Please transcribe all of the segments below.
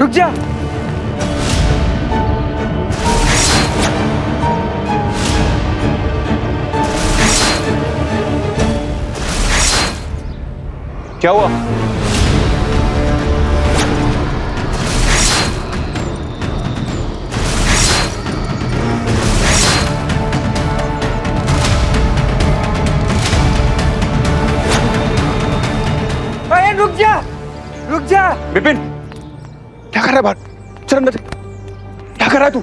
रुक जा। क्या हुआ? अरे रुक जा, रुक जा। विपिन, क्या कर रहा है बाहर? चल अंदर। क्या कर रहा है तू?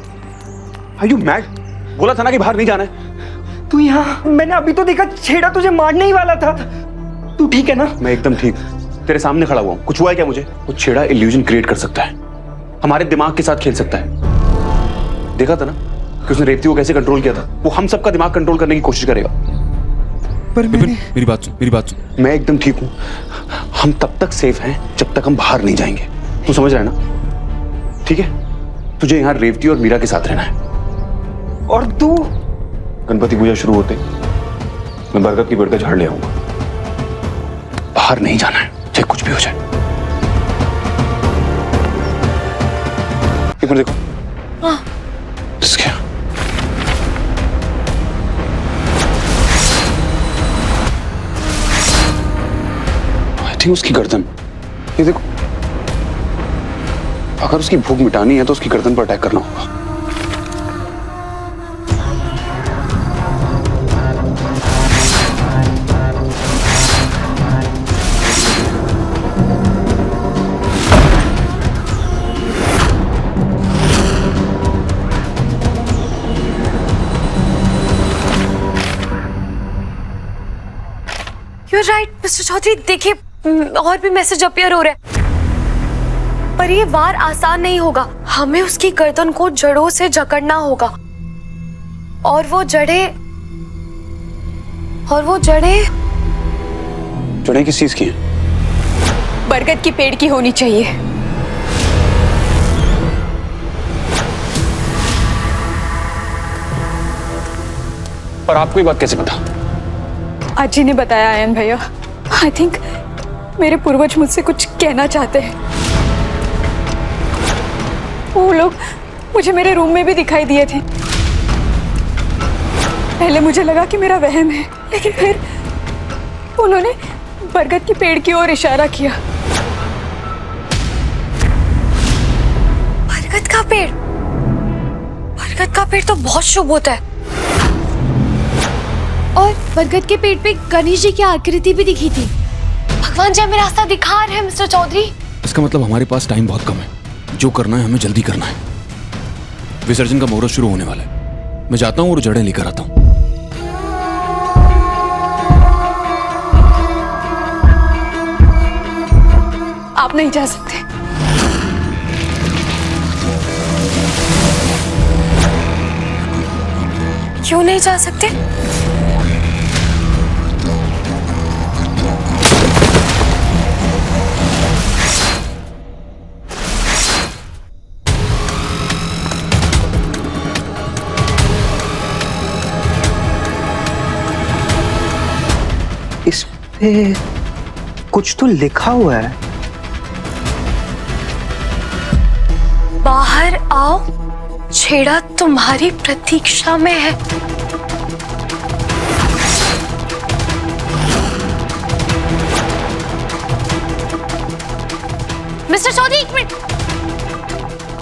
Are you mad? बोला था ना कि बाहर नहीं जाना है। तू यहाँ? मैंने अभी तो देखा, छेड़ा तुझे मारने ही वाला था। तू ठीक है ना? मैं एकदम ठीक, तेरे सामने खड़ा हुआ हूँ। कुछ हुआ है क्या मुझे? वो छेड़ा इल्यूजन क्रिएट कर सकता है, हमारे दिमाग के साथ खेल सकता है। देखा था ना कि उसने रेवती को कैसे कंट्रोल किया था। वो हम सबका दिमाग कंट्रोल करने की कोशिश करेगा। पर विपिन, मेरी बात सुन, मेरी बात सुन। मैं एकदम ठीक हूँ। हम तब तक सेफ हैं जब तक हम बाहर नहीं जाएंगे। तू समझ रहा है ना? ठीक है, तुझे यहाँ रेवती और मीरा के साथ रहना है। और तू? गणपति पूजा शुरू होते मैं बरगद की पेड़ का झाड़ ले आऊंगा। बाहर नहीं जाना है, चाहे कुछ भी हो जाए। एक मिनट देखो। हाँ। क्या? आई थिंक उसकी गर्दन। ये देखो, अगर उसकी भूख मिटानी है तो उसकी गर्दन पर अटैक करना होगा। You're right, mister Chaudhary. देखिए, और भी मैसेज अपीयर हो रहे हैं, पर ये वार आसान नहीं होगा। हमें उसकी गर्दन को जड़ों से जकड़ना होगा, और वो जड़ें जड़ें किस चीज की हैं? बरगद की पेड़ की होनी चाहिए। पर आपको ये बात कैसे पता? अजी ने बताया आयन भैया। आई थिंक मेरे पूर्वज मुझसे कुछ कहना चाहते हैं। वो लोग मुझे मेरे रूम में भी दिखाई दिए थे। पहले मुझे लगा कि मेरा वहम है, लेकिन फिर उन्होंने बरगद की पेड़ की ओर इशारा किया। बरगद का पेड़? बरगद का पेड़ तो बहुत शुभ होता है। और बरगद के पेड़ पे गणेश जी की आकृति भी दिखी थी। भगवान जी हमें रास्ता दिखा रहे हैं मिस्टर चौधरी। इसका मतलब हमारे पास टाइम बहुत कम है। जो करना है हमें जल्दी करना है। विसर्जन का मुहूर्त शुरू होने वाला है। मैं जाता हूँ और जड़ें लेकर आता हूँ। आप नहीं जा सकते। क्यों नहीं जा सकते? इस पे कुछ तो लिखा हुआ है। बाहर आओ, छेड़ा तुम्हारी प्रतीक्षा में है। मिस्टर चौधरी, एक मिनट।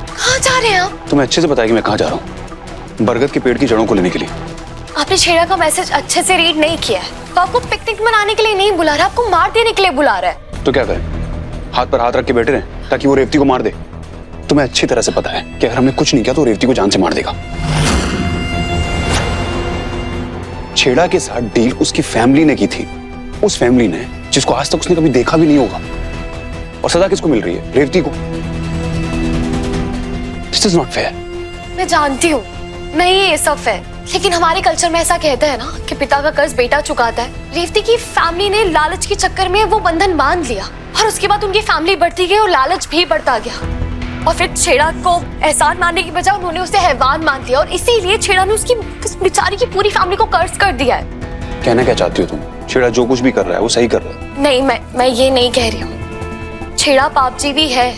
कहाँ जा रहे हैं आप? तुम्हें अच्छे से पता है कि मैं कहाँ जा रहा हूँ। बरगद के पेड़ की जड़ों को लेने के लिए। आपने छेड़ा का मैसेज अच्छे से रीड नहीं किया है। वो आपको पिकनिक मनाने के लिए नहीं बुला रहा, आपको मार देने के लिए बुला रहा है। तो क्या करें? हाथ पर हाथ रख के बैठे रहें ताकि वो रेवती को मार दे? तुम्हें अच्छी तरह से पता है कि अगर हमने कुछ नहीं किया तो रेवती को जान से मार देगा। छेड़ा के साथ डील उसकी फैमिली ने की थी। उस फैमिली ने जिसको आज तक उसने कभी देखा भी नहीं होगा। और सजा किसको मिल रही है? रेवती को। This is not fair. मैं जानती हूँ नहीं ये सब है, लेकिन हमारे कल्चर में ऐसा कहते हैं ना कि पिता का कर्ज बेटा चुकाता है। रेवती की फैमिली ने लालच के चक्कर में वो बंधन बांध लिया, और उसके बाद उनकी फैमिली बढ़ती गई और लालच भी बढ़ता गया। और फिर छेड़ा को एहसान मानने की बजाय उन्होंने उसे हैवान मान लिया, और इसीलिए छेड़ा ने उसकी उस बेचारी की पूरी फैमिली को कर्ज कर दिया है। कहना क्या चाहती हो तुम? छेड़ा जो कुछ भी कर रहा है वो सही कर रहा है। नहीं, मैं ये नहीं कह रही हूँ। छेड़ा पापजी भी है,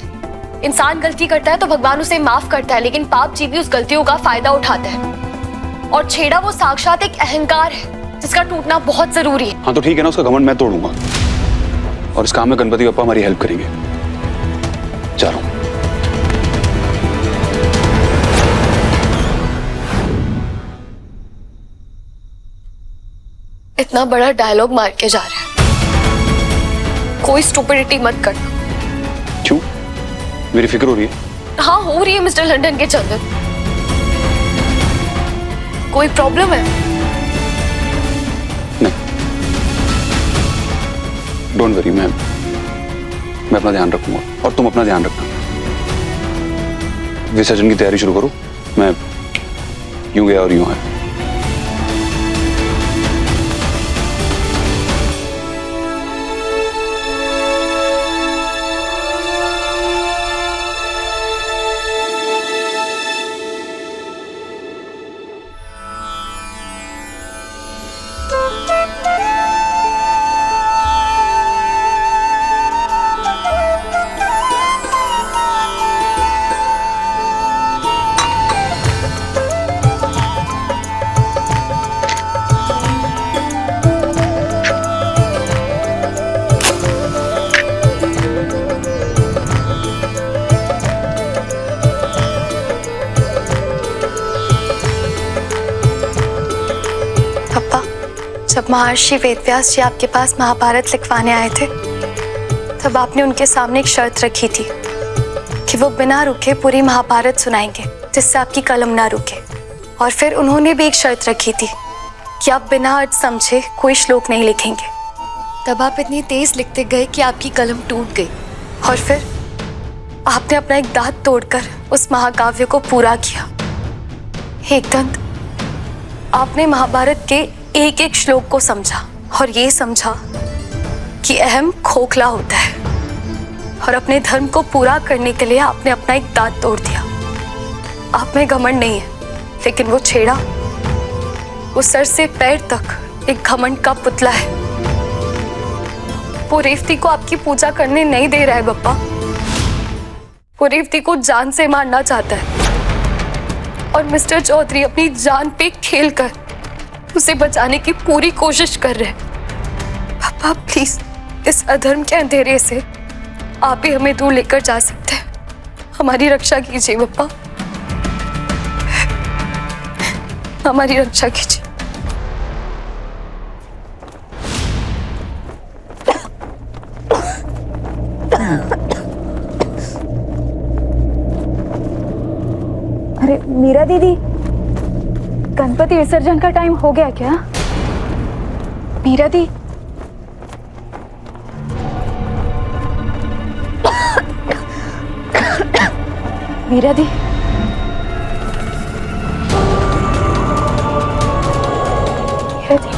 इंसान गलती करता है तो भगवान उसे माफ करता है, लेकिन पाप जी भी उस गलतियों का फायदा उठाते हैं। और छेड़ा वो साक्षात एक अहंकार है जिसका टूटना बहुत जरूरी है। हाँ तो ठीक है ना, उसका घमंड मैं तोड़ूंगा और इस काम में गणपति पापा हमारी हेल्प करेंगे। जा रहा हूं। इतना बड़ा डायलॉग मार के जा रहा है। कोई स्टूपिडिटी मत करना। क्यों? मेरी फिक्र हो रही है? हाँ हो रही है मिस्टर लंदन के चंदन। कोई प्रॉब्लम है? नहीं, डोंट वरी, मैं अपना ध्यान रखूंगा और तुम अपना ध्यान रखना। विसर्जन की तैयारी शुरू करो। मैं यूं गया और यूं आया। जब महर्षि वेदव्यास जी आपके पास महाभारत लिखवाने आए थे, तब आपने उनके सामने एक शर्त रखी थी कि वो बिना रुके पूरी महाभारत सुनाएंगे, जिससे आपकी कलम ना रुके। और फिर उन्होंने भी एक शर्त रखी थी कि आप बिना अर्थ समझे कोई श्लोक नहीं लिखेंगे। तब आप इतनी तेज लिखते गए कि आपकी कलम टूट गई और फिर आपने अपना एक दांत तोड़कर उस महाकाव्य को पूरा किया। एकदंत, आपने महाभारत के एक एक श्लोक को समझा और ये समझा कि अहम खोखला होता है, और अपने धर्म को पूरा करने के लिए आपने अपना एक दांत तोड़ दिया। आप में घमंड नहीं है, लेकिन वो छेड़ा, वो सर से पैर तक एक घमंड का पुतला है। वो रेवती को आपकी पूजा करने नहीं दे रहा है बप्पा। वो रेवती को जान से मारना चाहता है और मिस्टर चौधरी अपनी जान पे खेल कर उसे बचाने की पूरी कोशिश कर रहे हैं। पापा प्लीज, इस अधर्म के अंधेरे से आप ही हमें दूर लेकर जा सकते हैं। हमारी रक्षा कीजिए पापा, हमारी रक्षा कीजिए। अरे मीरा दीदी, गणपति विसर्जन का टाइम हो गया क्या? मीरा दी, मीरा दी, मीरा दी।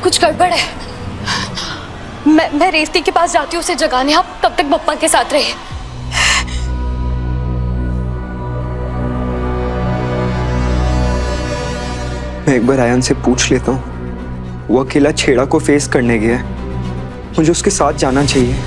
कुछ गड़बड़ है। मैं रेवती के पास जाती हूँ उसे जगाने। आप तब तक बप्पा के साथ रहिए। मैं एक बार आयन से पूछ लेता हूँ। वो अकेला छेड़ा को फेस करने गया है, मुझे उसके साथ जाना चाहिए।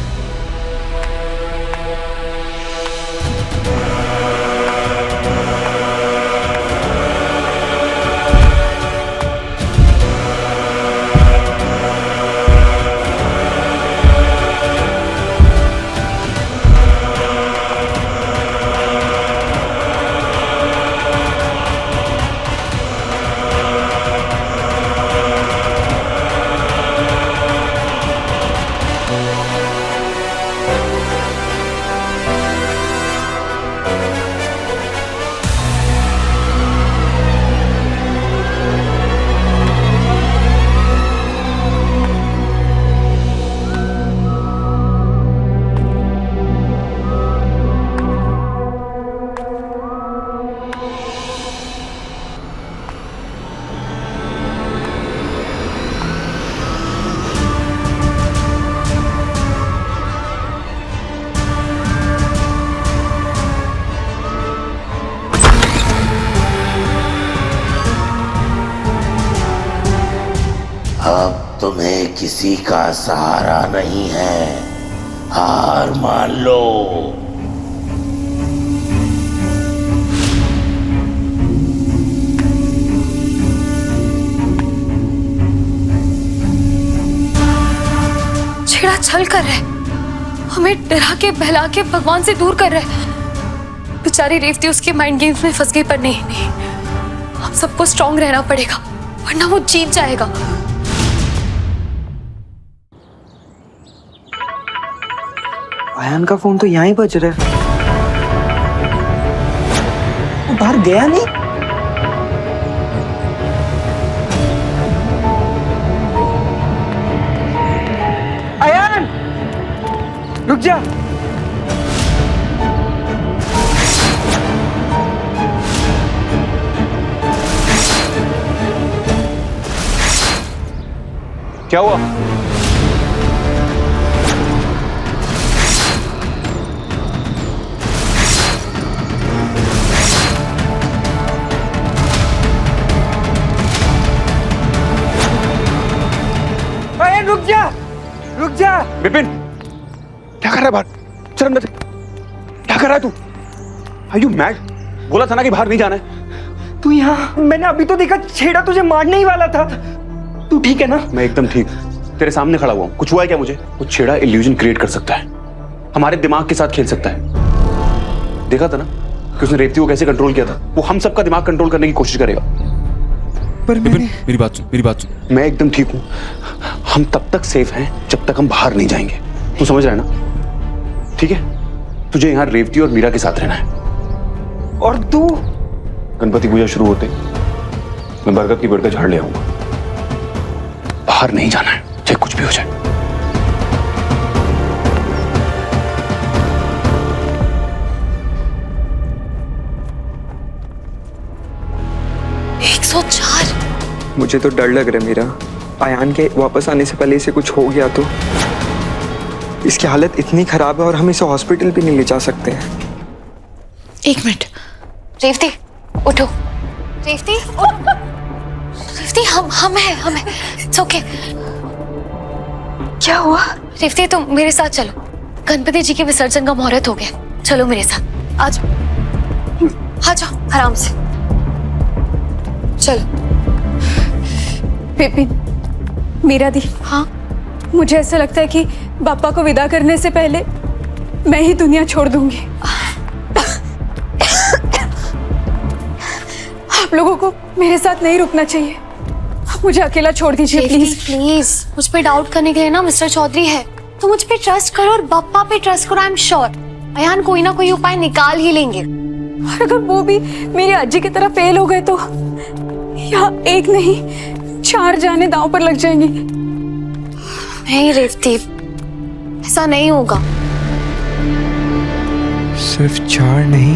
तुम्हें किसी का सहारा नहीं है। हार मान लो। छेड़ा छल कर रहे, हमें डरा के बहला के भगवान से दूर कर रहे। बेचारी रेवती उसके माइंड गेम्स में फंस गई, पर नहीं, हम सबको स्ट्रांग रहना पड़ेगा वरना वो जीत जाएगा। आयान का फोन तो यहाँ ही बज रहा है। वो बाहर गया नहीं। आयान, रुक जा। क्या हुआ? आयान रुक जा, रुक जा। विपिन, क्या कर रहा है बाहर? चल अंदर। क्या कर रहा है तू? Are you mad? बोला था ना कि बाहर नहीं जाना है। तू यहाँ? मैंने अभी तो देखा, छेड़ा तुझे मारने ही वाला था। तू ठीक है ना? मैं एकदम ठीक, तेरे सामने खड़ा हुआ हूं। कुछ हुआ है क्या मुझे? वो छेड़ा इल्यूजन क्रिएट कर सकता है, हमारे दिमाग के साथ खेल सकता है। देखा था ना कि उसने रेवती को कैसे कंट्रोल किया था। वो हम सबका दिमाग कंट्रोल करने की कोशिश करेगा। पर विपिन, मेरी बात सुन। मैं एकदम ठीक हूं। हम तब तक सेफ हैं जब तक हम बाहर नहीं जाएंगे। तू समझ रहा है ना? ठीक है, तुझे यहाँ रेवती और मीरा के साथ रहना है। और तू? गणपति पूजा शुरू होते मैं बरगद की पेड़ का झाड़ ले आऊंगा। बाहर नहीं जाना है, चाहे कुछ भी हो जाए। मुझे तो डर लग रहा है मीरा। आयान के वापस आने से पहले इसे कुछ हो गया तो। इसकी हालत इतनी खराब है और हम इसे हॉस्पिटल भी नहीं ले जा सकते हैं। एक मिनट, रेवती उठो। रेवती, रेवती, हम हैं। It's okay। क्या हुआ? रेवती, तुम मेरे साथ चलो। गणपति जी के विसर्जन का मुहूर्त हो गया, चलो मेरे साथ। आ जाओ आराम से, चलो। विपिन, मीरा दी, हाँ, मुझे ऐसा लगता है कि पापा को विदा करने से पहले मैं ही दुनिया छोड़ दूंगी। आप लोगों को मेरे साथ नहीं रुकना चाहिए। मुझे अकेला छोड़ दीजिए प्लीज। प्लीज, मुझ पे डाउट करने के लिए ना मिस्टर चौधरी है, तो मुझ पे ट्रस्ट करो और बप्पा पे ट्रस्ट करो। आई एम श्योर अयान कोई ना कोई उपाय निकाल ही लेंगे। और अगर वो भी मेरी अज्जी की तरह फेल हो गए तो यहाँ एक नहीं 4 जाने दांव पर लग जाएंगी। नहीं रेवती, ऐसा नहीं होगा। सिर्फ 4 नहीं,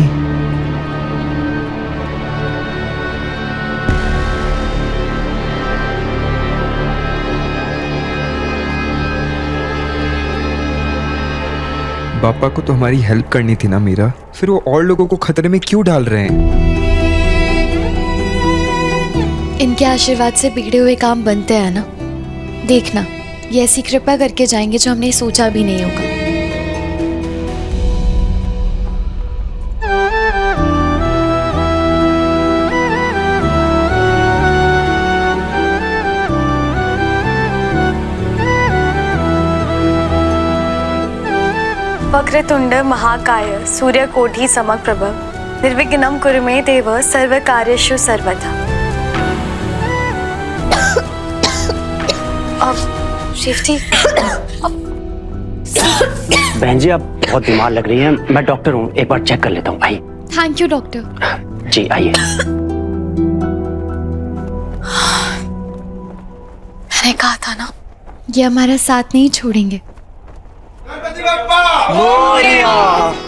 पापा को तो हमारी हेल्प करनी थी ना मीरा, फिर वो और लोगों को खतरे में क्यों डाल रहे हैं? इनके आशीर्वाद से बिगड़े हुए काम बनते हैं ना। देखना, ये ऐसी कृपा करके जाएंगे जो हमने सोचा भी नहीं होगा। वक्रतुंड महाकाय सूर्यकोटि समप्रभ निर्विघ्नं कुरु मे देव सर्वकार्येषु सर्वदा। रेवती, बहन जी आप बहुत बीमार लग रही हैं, मैं डॉक्टर हूँ, एक बार चेक कर लेता हूँ। आइए। Thank you doctor. जी आइए। मैंने कहा था ना, ये हमारा साथ नहीं छोड़ेंगे। गणपति बप्पा मोरया,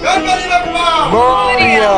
गणपति बप्पा मोरया।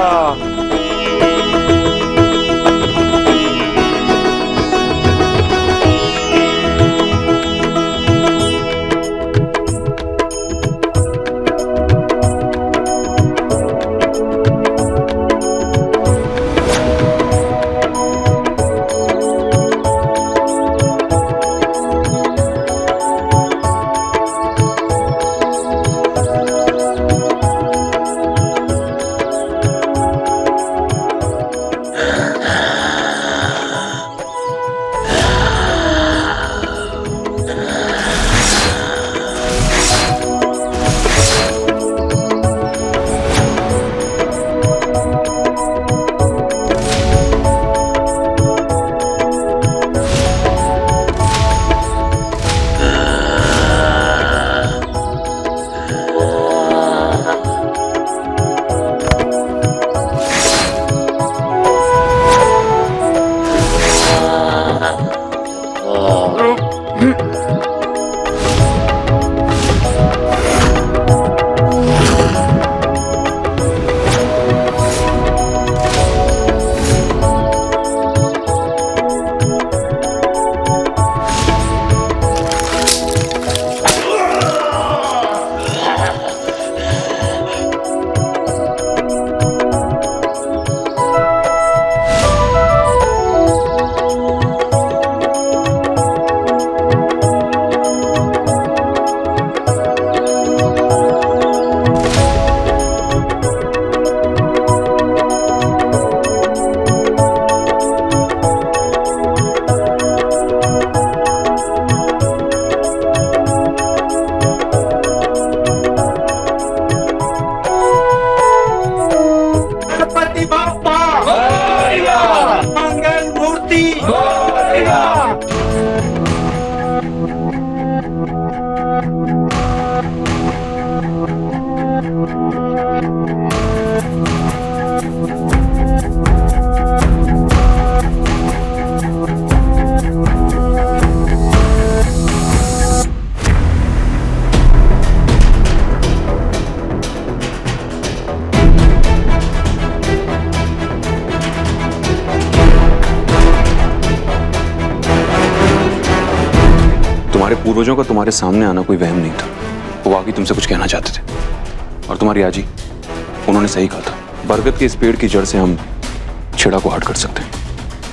पूर्वजों का तुम्हारे सामने आना कोई वहम नहीं था, वो वाकई तुमसे कुछ कहना चाहते थे। और तुम्हारी आजी, उन्होंने सही कहा था, बरगद के इस पेड़ की जड़ से हम छेड़ा को हट कर सकते हैं।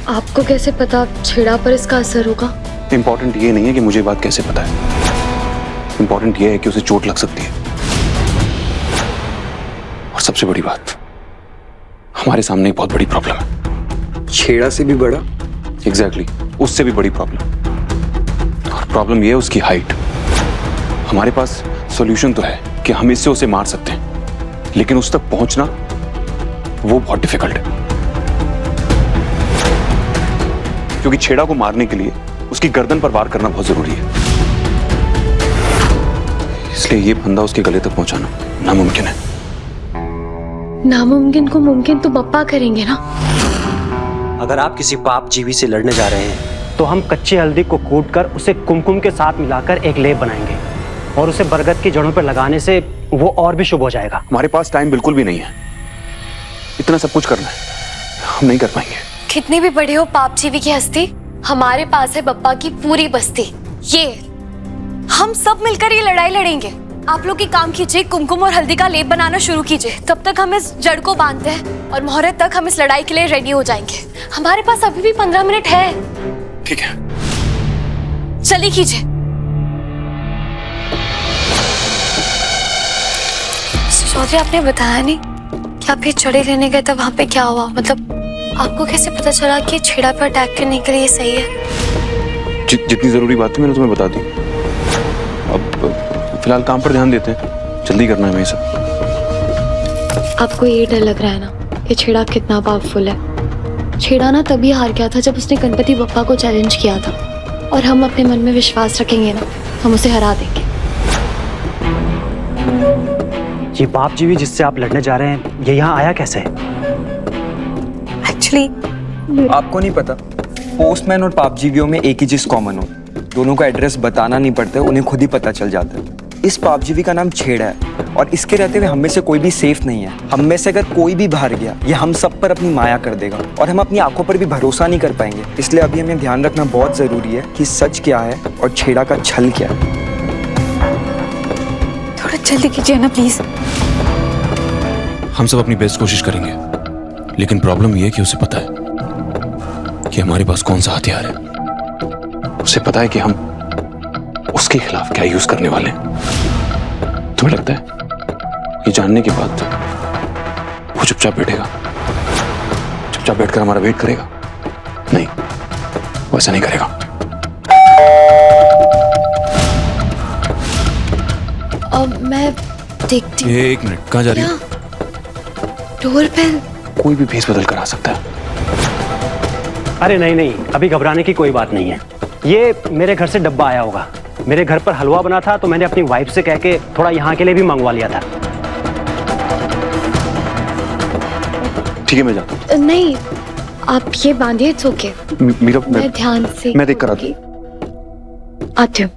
आपको कैसे पता छेड़ा पर इसका असर होगा? इंपॉर्टेंट ये नहीं है कि मुझे ये बात कैसे पता है, इंपॉर्टेंट ये है कि उसे चोट लग सकती है। और सबसे बड़ी बात, हमारे सामने एक बहुत बड़ी प्रॉब्लम है। छेड़ा से भी बड़ा? एग्जैक्टली, उससे भी बड़ी प्रॉब्लम। और प्रॉब्लम ये है उसकी हाइट। हमारे पास सॉल्यूशन तो है कि हम इससे उसे मार सकते हैं, लेकिन उस तक पहुंचना वो बहुत डिफिकल्ट है। क्योंकि छेड़ा को मारने के लिए उसकी गर्दन पर वार करना बहुत जरूरी है, इसलिए ये फंदा उसके गले तक पहुंचाना नामुमकिन है। नामुमकिन को मुमकिन तो पप्पा करेंगे ना। अगर आप किसी पाप जीवी से लड़ने जा रहे हैं तो हम कच्ची हल्दी को कूटकर उसे कुमकुम के साथ मिलाकर एक लेप बनाएंगे और उसे बरगद की जड़ों पर लगाने से वो और भी शुभ हो जाएगा। हमारे पास टाइम बिल्कुल भी नहीं है, इतना सब कुछ करना है, हम नहीं कर पाएंगे। कितनी भी बड़ी हो पाप जीवी की हस्ती, हमारे पास है बप्पा की पूरी बस्ती। ये हम सब मिलकर ये लड़ाई लड़ेंगे। आप लोग एक काम कीजिए, कुमकुम और हल्दी का लेप बनाना शुरू कीजिए। तब तक हम इस जड़ को बांधते हैं और मुहूर्त तक हम इस लड़ाई के लिए रेडी हो जाएंगे। हमारे पास अभी भी 15 मिनट है। ठीक है, चलिए कीजिए। चौधरी, आपने बताया नहीं कि आप ये चढ़े लेने गए तब वहां पे क्या हुआ? मतलब आपको कैसे पता चला कि छेड़ा पर अटैक करने के लिए सही है? जितनी जरूरी बात थी मैंने तुम्हें बता दी। अब फिलहाल काम पर ध्यान देते हैं, जल्दी करना है हमें सब। आपको ये डर लग रहा है ना कि छेड़ा कितना पावरफुल है? छेड़ा ना तभी हार गया था जब उसने गणपति बप्पा को चैलेंज किया था, और हम अपने मन में विश्वास रखेंगे ना, हम उसे हरा देंगे। ये पाप जीवी जिससे आप लड़ने जा रहे हैं, ये यहाँ आया कैसे? एक्चुअली आपको नहीं पता, पोस्टमैन और पापजीवियों में एक ही चीज कॉमन हो, दोनों का एड्रेस बताना नहीं पड़ता, उन्हें खुद ही पता चल जाता है। इस पापजीवी का नाम छेड़ा है और इसके रहते हुए हम में से कोई भी सेफ नहीं है। हम में से अगर कोई भी बाहर गया, ये हम सब पर अपनी माया कर देगा और हम अपनी आंखों पर भी भरोसा नहीं कर पाएंगे। इसलिए अभी हमें ध्यान रखना बहुत जरूरी है कि सच क्या है और छेड़ा का छल क्या है। थोड़ा जल्दी कीजिए ना प्लीज। हम सब अपनी बेस्ट कोशिश करेंगे, लेकिन प्रॉब्लम यह है कि उसे पता है कि हमारे पास कौन सा हथियार है। उसे पता है कि हम उसके खिलाफ क्या यूज करने वाले हैं। तुम्हें लगता है ये जानने के बाद वो चुपचाप बैठेगा, चुपचाप बैठकर हमारा वेट करेगा? नहीं, वो ऐसा नहीं करेगा। अब मैं देखती हूँ। एक मिनट, कहाँ जा रही है? डोर पे कोई भी भेस बदल कर आ सकता है। अरे नहीं नहीं, अभी घबराने की कोई बात नहीं है। ये मेरे घर से डब्बा आया होगा। मेरे घर पर हलवा बना था तो मैंने अपनी वाइफ से कह के थोड़ा यहाँ के लिए भी मंगवा लिया था। ठीक है, मैं जाता हूँ। नहीं, आप ये बांधिए, इट्स ओके। मीरा, मैं ध्यान से मैं देख कर आता हूँ। आती हूँ।